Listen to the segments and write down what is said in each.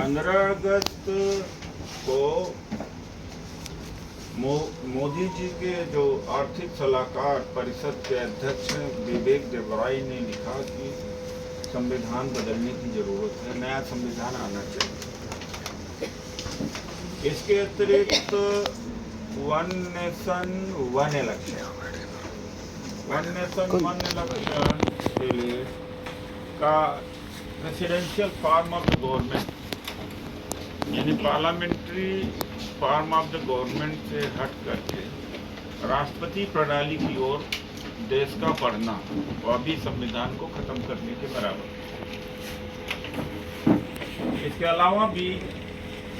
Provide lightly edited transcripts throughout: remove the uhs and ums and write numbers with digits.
15 अगस्त को मोदी जी के जो आर्थिक सलाहकार परिषद के अध्यक्ष विवेक देवराय ने लिखा कि संविधान बदलने की जरूरत है, नया संविधान आना चाहिए। इसके अतिरिक्त वन नेशन वन इलेक्शन के लिए का presidential form of the government यानी parliamentary form of the government से हट करके राष्ट्रपति प्रणाली की ओर देश का बढ़ना वह भी संविधान को खत्म करने के बराबर। इसके अलावा भी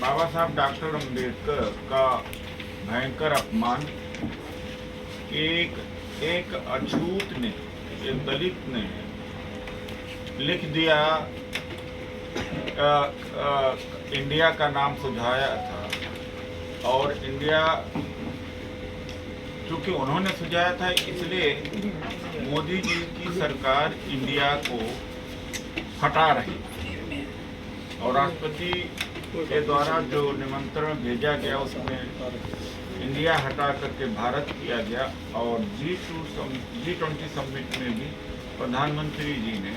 बाबा साहब डॉक्टर अम्बेडकर का भयंकर अपमान, एक अछूत ने, एक दलित ने लिख दिया, इंडिया का नाम सुझाया था और इंडिया चूंकि उन्होंने सुझाया था इसलिए मोदी जी की सरकार इंडिया को हटा रही और राष्ट्रपति के द्वारा जो निमंत्रण भेजा गया उसमें इंडिया हटा करके भारत किया गया और G20 समिट में भी प्रधानमंत्री जी ने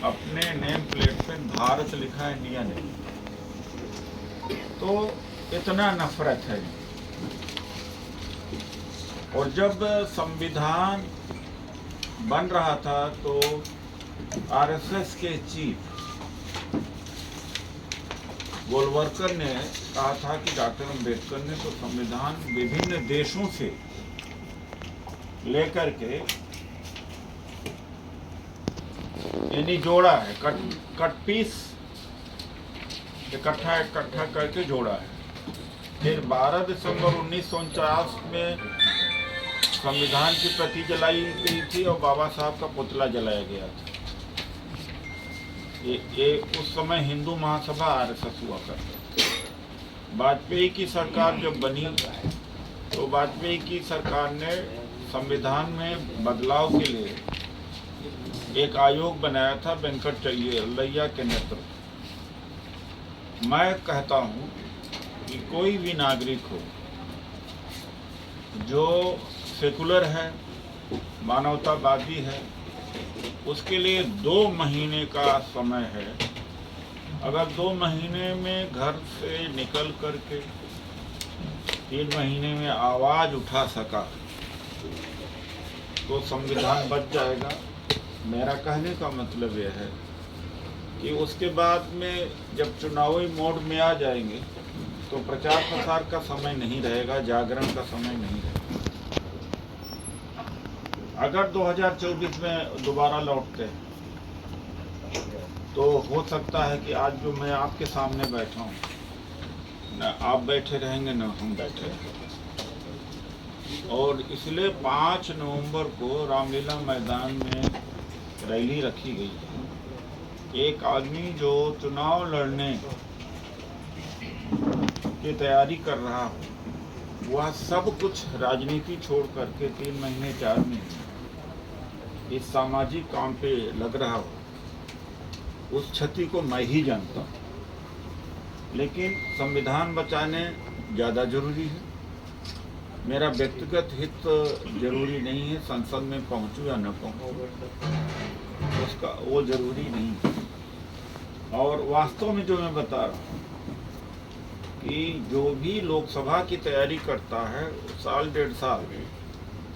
अपने नेम प्लेट पे भारत लिखा, इंडिया नहीं। तो इतना नफरत है। और जब संविधान बन रहा था तो आरएसएस के चीफ गोलवलकर ने कहा था कि डॉक्टर अम्बेडकर ने तो संविधान विभिन्न देशों से लेकर के यानी जोड़ा है, कट पीस इकट्ठा करके जोड़ा है। फिर 12 दिसंबर 1949 में संविधान की प्रति जलाई गई थी और बाबा साहब का पुतला जलाया गया था। ये उस समय हिंदू महासभा आरएसएस हुआ करता। वाजपेयी की सरकार जब बनी तो वाजपेयी की सरकार ने संविधान में बदलाव के लिए एक आयोग बनाया था वेंकटचलैया के नेतृत्व। मैं कहता हूँ कि कोई भी नागरिक हो जो सेकुलर है, मानवतावादी है, उसके लिए 2 महीने का समय है। अगर 2 महीने में घर से निकल करके 3 महीने में आवाज़ उठा सका तो संविधान बच जाएगा। मेरा कहने का मतलब यह है कि उसके बाद में जब चुनावी मोड में आ जाएंगे तो प्रचार प्रसार का समय नहीं रहेगा, जागरण का समय नहीं रहेगा। अगर 2024 में दोबारा लौटते हैं तो हो सकता है कि आज जो मैं आपके सामने बैठा हूँ, न आप बैठे रहेंगे न हम बैठे रहेंगे। और इसलिए 5 नवंबर को रामलीला मैदान में रैली रखी गई है। एक आदमी जो चुनाव लड़ने की तैयारी कर रहा हो वह सब कुछ राजनीति छोड़ करके 3 महीने 4 महीने इस सामाजिक काम पे लग रहा हो, उस क्षति को मैं ही जानता हूँ। लेकिन संविधान बचाने ज़्यादा जरूरी है। मेरा व्यक्तिगत हित जरूरी नहीं है, संसद में पहुँचूँ या न पहुँचूँ उसका वो जरूरी नहीं है। और वास्तव में जो मैं बता रहा हूँ कि जो भी लोकसभा की तैयारी करता है साल 1.5 साल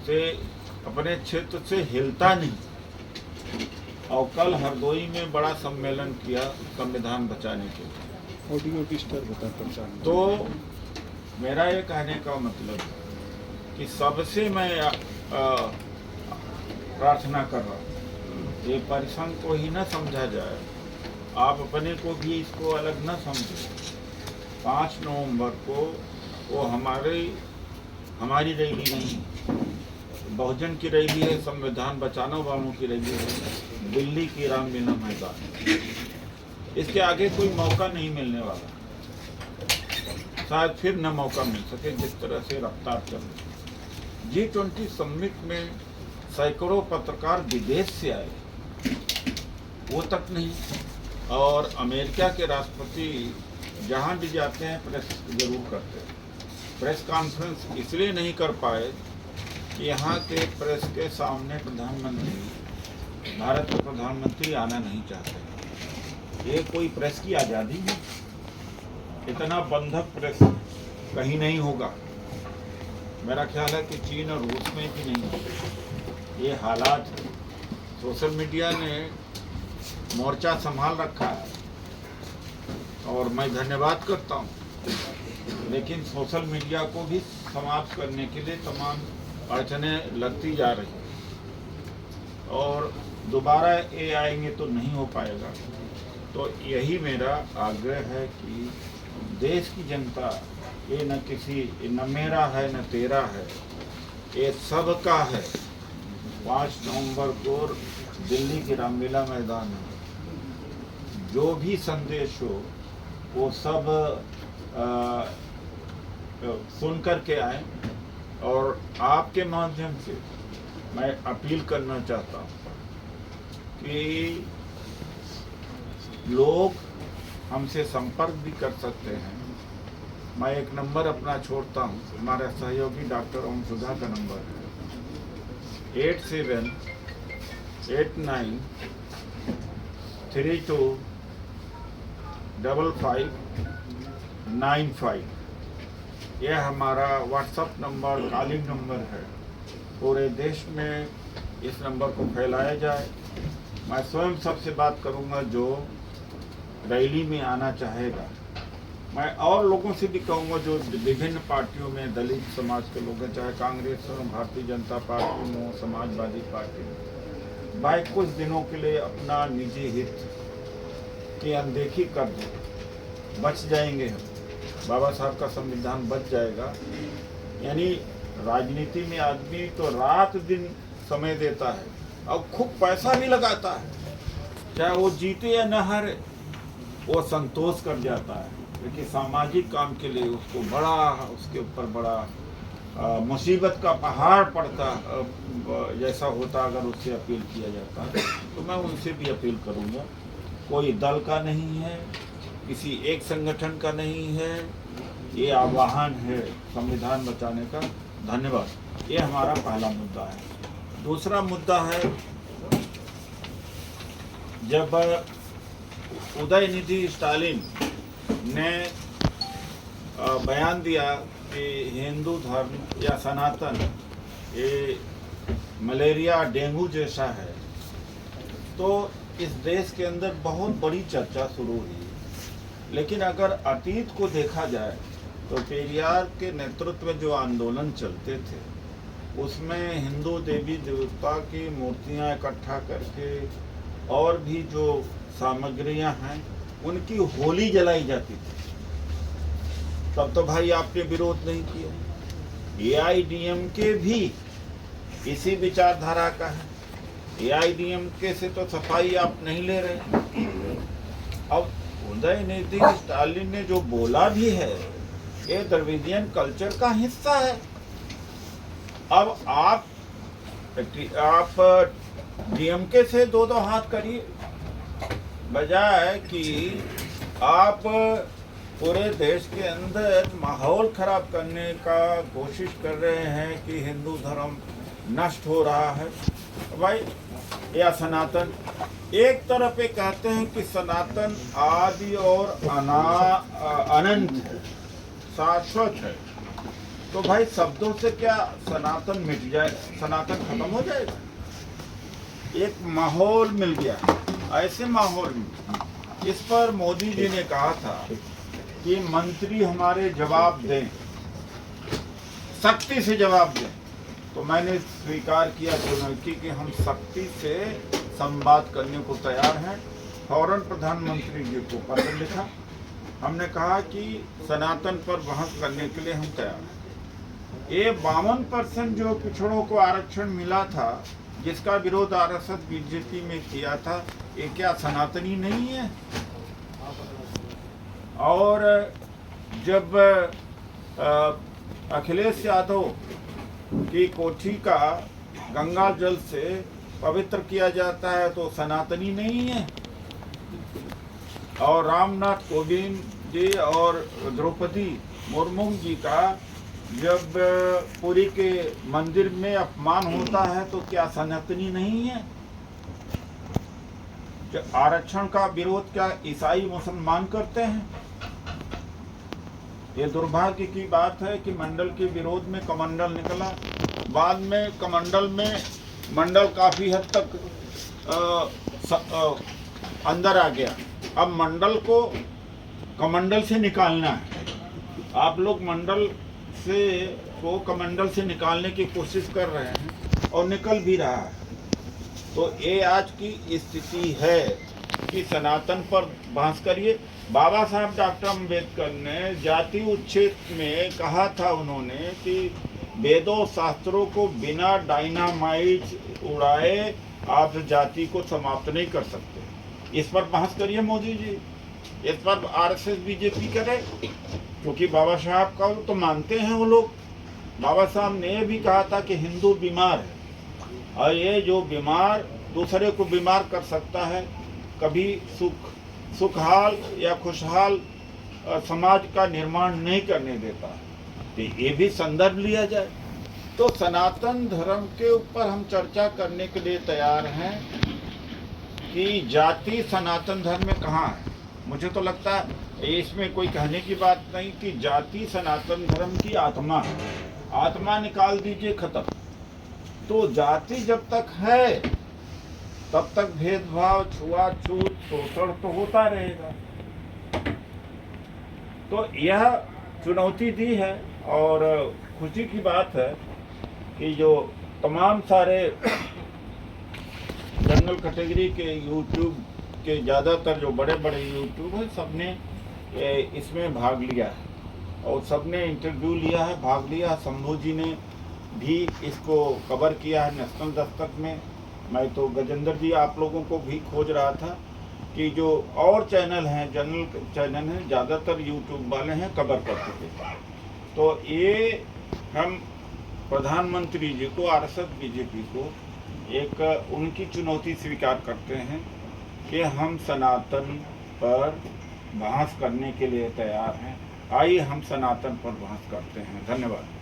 से अपने क्षेत्र से हिलता नहीं। और कल हरदोई में बड़ा सम्मेलन किया संविधान बचाने के लिए। तो मेरा ये कहने का मतलब है कि सबसे मैं प्रार्थना कर रहा हूँ ये परिसंघ को ही न समझा जाए, आप अपने को भी इसको अलग न समझें। 5 नवंबर को वो हमारी रैली नहीं, बहुजन की रैली है, संविधान बचाने वालों की रैली है, दिल्ली की रामलीला मैदान। इसके आगे कोई मौका नहीं मिलने वाला, शायद फिर न मौका मिल सके जिस तरह से रफ्तार चल रही। G20 समिट में सैकड़ों पत्रकार विदेश से आए, वो तक नहीं। और अमेरिका के राष्ट्रपति जहाँ भी जाते हैं प्रेस जरूर करते हैं। प्रेस कॉन्फ्रेंस इसलिए नहीं कर पाए कि यहाँ के प्रेस के सामने प्रधानमंत्री, भारत के प्रधानमंत्री आना नहीं चाहते। ये कोई प्रेस की आज़ादी है? इतना बंधक प्रेस कहीं नहीं होगा। मेरा ख्याल है कि चीन और रूस में भी नहीं होगा। ये हालात सोशल मीडिया ने मोर्चा संभाल रखा है और मैं धन्यवाद करता हूँ, लेकिन सोशल मीडिया को भी समाप्त करने के लिए तमाम अड़चनें लगती जा रही हैं और दोबारा ये आएंगे तो नहीं हो पाएगा। तो यही मेरा आग्रह है कि देश की जनता, ये न मेरा है न तेरा है, ये सबका है। 5 नवंबर को दिल्ली के रामलीला मैदान में जो भी संदेश हो वो सब सुन कर के आए। और आपके माध्यम से मैं अपील करना चाहता हूँ कि लोग हमसे संपर्क भी कर सकते हैं। मैं एक नंबर अपना छोड़ता हूँ, हमारे सहयोगी डॉक्टर ओम सुधा का नंबर है 8789325595। यह हमारा व्हाट्सएप नंबर, कॉलिंग नंबर है। पूरे देश में इस नंबर को फैलाया जाए। मैं स्वयं सबसे बात करूंगा जो रैली में आना चाहेगा। मैं और लोगों से भी कहूँगा जो विभिन्न पार्टियों में, दलित समाज के लोग हैं, चाहे कांग्रेस हो, भारतीय जनता पार्टी हो, समाजवादी पार्टी हो, भाई कुछ दिनों के लिए अपना निजी हित की अनदेखी कर दो, बच जाएंगे हम। बाबा साहब का संविधान बच जाएगा। यानी राजनीति में आदमी तो रात दिन समय देता है और खूब पैसा भी लगाता है, चाहे वो जीते या न हारे, वो संतोष कर जाता है। लेकिन सामाजिक काम के लिए उसको उसके ऊपर बड़ा मुसीबत का पहाड़ पड़ता जैसा होता अगर उससे अपील किया जाता। तो मैं उनसे भी अपील करूँगा, कोई दल का नहीं है, किसी एक संगठन का नहीं है, ये आह्वान है संविधान बचाने का। धन्यवाद। ये हमारा पहला मुद्दा है। दूसरा मुद्दा है, जब उदयनिधि स्टालिन ने बयान दिया कि हिंदू धर्म या सनातन ये मलेरिया डेंगू जैसा है, तो इस देश के अंदर बहुत बड़ी चर्चा शुरू हुई। लेकिन अगर अतीत को देखा जाए तो पेरियार के नेतृत्व में जो आंदोलन चलते थे उसमें हिंदू देवी देवता की मूर्तियां इकट्ठा करके और भी जो सामग्रियां हैं उनकी होली जलाई जाती थी। तब तो भाई आपने विरोध नहीं किया। एआईडीएमके भी इसी विचारधारा का है। एआईडीएमके से तो सफाई आप नहीं ले रहे। अब उदयनिधि स्टालिन ने जो बोला भी है ये द्रविडियन कल्चर का हिस्सा है। अब आप डीएमके से दो हाथ करिए, बजाय कि आप पूरे देश के अंदर माहौल खराब करने का कोशिश कर रहे हैं कि हिंदू धर्म नष्ट हो रहा है। भाई या सनातन, एक तरफ ये कहते हैं कि सनातन आदि और अनंत है, शाश्वत है, तो भाई शब्दों से क्या सनातन मिट जाए, सनातन खत्म हो जाएगा? एक माहौल मिल गया। ऐसे माहौल में इस पर मोदी जी ने कहा था कि मंत्री हमारे जवाब दें, सख्ती से जवाब दें। तो मैंने स्वीकार किया कि हम सख्ती से संवाद करने को तैयार हैं। फौरन प्रधानमंत्री जी को पत्र लिखा। हमने कहा कि सनातन पर बहस करने के लिए हम तैयार हैं। ये 52% जो पिछड़ों को आरक्षण मिला था, जिसका विरोध आरएसएस बीजेपी में किया था, ये क्या सनातनी नहीं है? और जब अखिलेश यादव की कोठी का गंगा जल से पवित्र किया जाता है तो सनातनी नहीं है? और रामनाथ कोविंद जी और द्रौपदी मुर्मू जी का जब पुरी के मंदिर में अपमान होता है तो क्या सनातनी नहीं है? आरक्षण का विरोध क्या ईसाई मुसलमान करते हैं? ये दुर्भाग्य की बात है कि मंडल के विरोध में कमंडल निकला, बाद में कमंडल में मंडल काफी हद तक अंदर आ गया। अब मंडल को कमंडल से निकालना है। आप लोग मंडल से को कमंडल से निकालने की कोशिश कर रहे हैं और निकल भी रहा है। तो ये आज की स्थिति है कि सनातन पर बहस करिए। बाबा साहब डॉक्टर अम्बेडकर ने जाति उच्छेद में कहा था उन्होंने कि वेदों शास्त्रों को बिना डायनामाइट उड़ाए आप जाति को समाप्त नहीं कर सकते। इस पर बहस करिए मोदी जी, इस पर आरएसएस बीजेपी करे, क्योंकि बाबा साहब का तो मानते हैं वो लोग। बाबा साहब ने भी कहा था कि हिंदू बीमार है और ये जो बीमार दूसरे को बीमार कर सकता है, कभी सुखहाल या खुशहाल समाज का निर्माण नहीं करने देता। तो ये भी संदर्भ लिया जाए। तो सनातन धर्म के ऊपर हम चर्चा करने के लिए तैयार हैं कि जाति सनातन धर्म में कहाँ है। मुझे तो लगता है इसमें कोई कहने की बात नहीं कि जाति सनातन धर्म की आत्मा है। आत्मा निकाल दीजिए, खत्म। तो जाति जब तक है तब तक भेदभाव, छुआछूत, शोषण तो होता रहेगा। तो यह चुनौती दी है और खुशी की बात है कि जो तमाम सारे जनरल कैटेगरी के यूट्यूब के ज़्यादातर जो बड़े बड़े यूट्यूब हैं, सबने इसमें भाग लिया है और सबने इंटरव्यू लिया है, भाग लिया। शंभू जी ने भी इसको कवर किया है नेशनल दस्तक में। मैं तो गजेंद्र जी आप लोगों को भी खोज रहा था कि जो और चैनल हैं, जनरल चैनल हैं, ज़्यादातर यूट्यूब वाले हैं, कवर कर चुके। तो ये हम प्रधानमंत्री जी को, आरएसएस बीजेपी को एक उनकी चुनौती स्वीकार करते हैं कि हम सनातन पर बहस करने के लिए तैयार हैं। आइए हम सनातन पर बहस करते हैं। धन्यवाद।